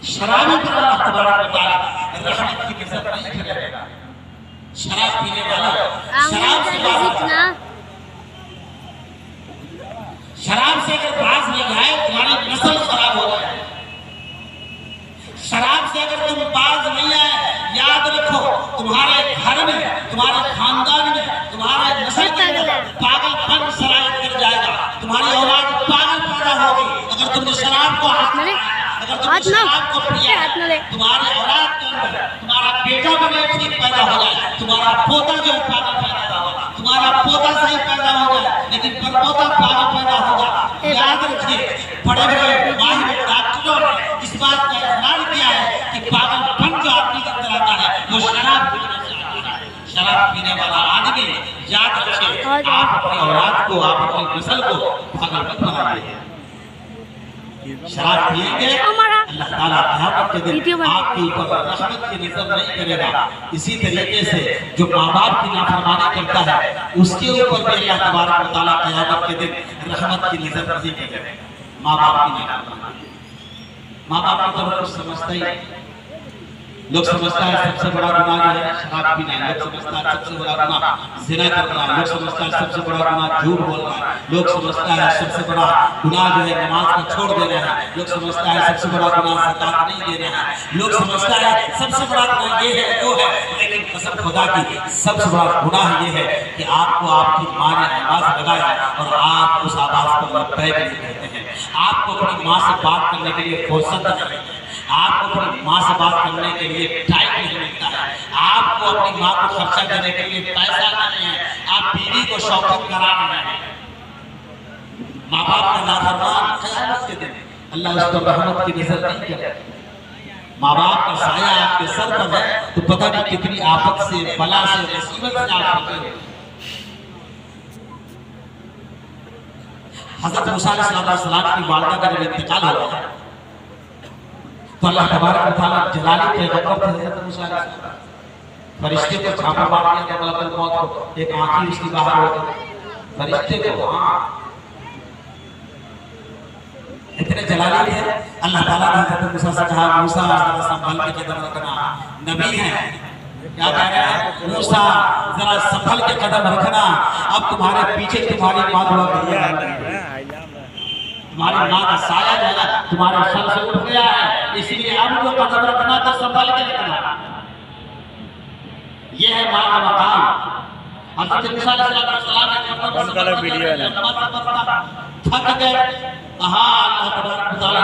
शराबी पर अल्लाह तबारक व तआला रहमत की नजर नहीं करेगा। शराब पीने वाला शराब से बाज नहीं आए, तुम्हारी नस्ल खराब हो जाए। शराब से अगर तुम बाज नहीं आए, याद रखो तुम्हारे घर में, तुम्हारे खानदान में, तुम्हारे नस्ल में पागलपन सरायत कर जाएगा। तुम्हारी औलाद पागल पैदा होगी अगर तुमने शराब को अगर तुमने शराब को पिया, तुम्हारी औलाद के अंदर तुम्हारा बेटा बने ठीक पैदा हो जाए, तुम्हारा पोता जो है पागल पैदा होगा, तुम्हारा पोता सही पैदा हो जाए लेकिन परपोता पागल पैदा होगा। याद रखिए, बड़े बड़े माहिर डॉक्टरों ने इस बात का इकरार किया है कि पागलपन जो आदमी के अंदर आता है वो शराब पीने से आता है। शराब पीने वाला आदमी, याद रखिए, आप अपनी औलाद को, आप अपनी नस्ल को पागल मत बनाइए। शराब पिएंगे, अल्लाह ताला क़यामत के दिन आपके ऊपर रहमत की नजर नहीं करेगा। इसी तरीके से जो माँ बाप की नाफरमानी करता है उसके ऊपर भी अल्लाह तबारक व तआला क़यामत के दिन रहमत की नजर नहीं करेगा। माँ बाप की नाफरमानी, माँ बाप को तो कुछ समझता ही नहीं। लोग समझता है सबसे बड़ा गुनाह जो है शराब पीना है, लोग समझता है सबसे बड़ा गुनाह ज़िना करना है, लोग समझता है सबसे बड़ा गुनाह झूठ बोलना है, लोग समझता है सबसे बड़ा गुनाह जो है नमाज को छोड़ देना है, लोग समझता है सबसे बड़ा गुनाह ज़कात नहीं देना है, लोग समझता है सबसे बड़ा गुनाह ये है वो है। लेकिन कसम खुदा की सबसे बड़ा गुनाह ये है कि आपको आपकी माँ ने आवाज़ लगाया और आप उस आवाज़ पर लब्बैक नहीं कहते हैं। आपको अपनी माँ से बात करने के लिए फुर्सत नहीं है, आपको अपनी माँ से बात करने के लिए टाइम नहीं मिलता है, आपको अपनी माँ को खर्चा देने के लिए पैसा नहीं है, आप बीवी को शॉपिंग करा रहे हैं। माँ बाप का नाफरमान क़यामत के दिन अल्लाह उस पर रहमत की नजर नहीं करेगा। माँ बाप का साया आपके सर पर है तो पता नहीं कितनी आफत से, बला से, मुसीबत से आप बचे हो। हज़रत मूसा अलैहिस्सलाम की वालिदा का जब इंतकाल हो गया तो अल्लाह तबारक व तआला जलाली पैगंबर थे हज़रत मूसा अलैहिस्सलाम, फरिश्ते को छापा मार दिया मलकुल मौत को, एक आंख ही उसकी बाहर हो गई। फरिश्ते को इतने जलाली थे, अल्लाह ताला ने हज़रत मूसा से कहा, मूसा जरा संभल के कदम रखना, नबी है। क्या कह रहे हैं? मूसा जरा संभल के कदम रखना, अब तुम्हारे पीछे तुम्हारी माँ दुआ कर रही है, तुम्हारी माँ का साया जो है तुम्हारे सर से उठ गया है, इसलिए अब जो कदम रखना तो संभल के रखना। ये है माँ का मकाम। हज़रत मूसा अलैहिस्सलाम ने थक गए, कहा अल्लाह तबारक व तआला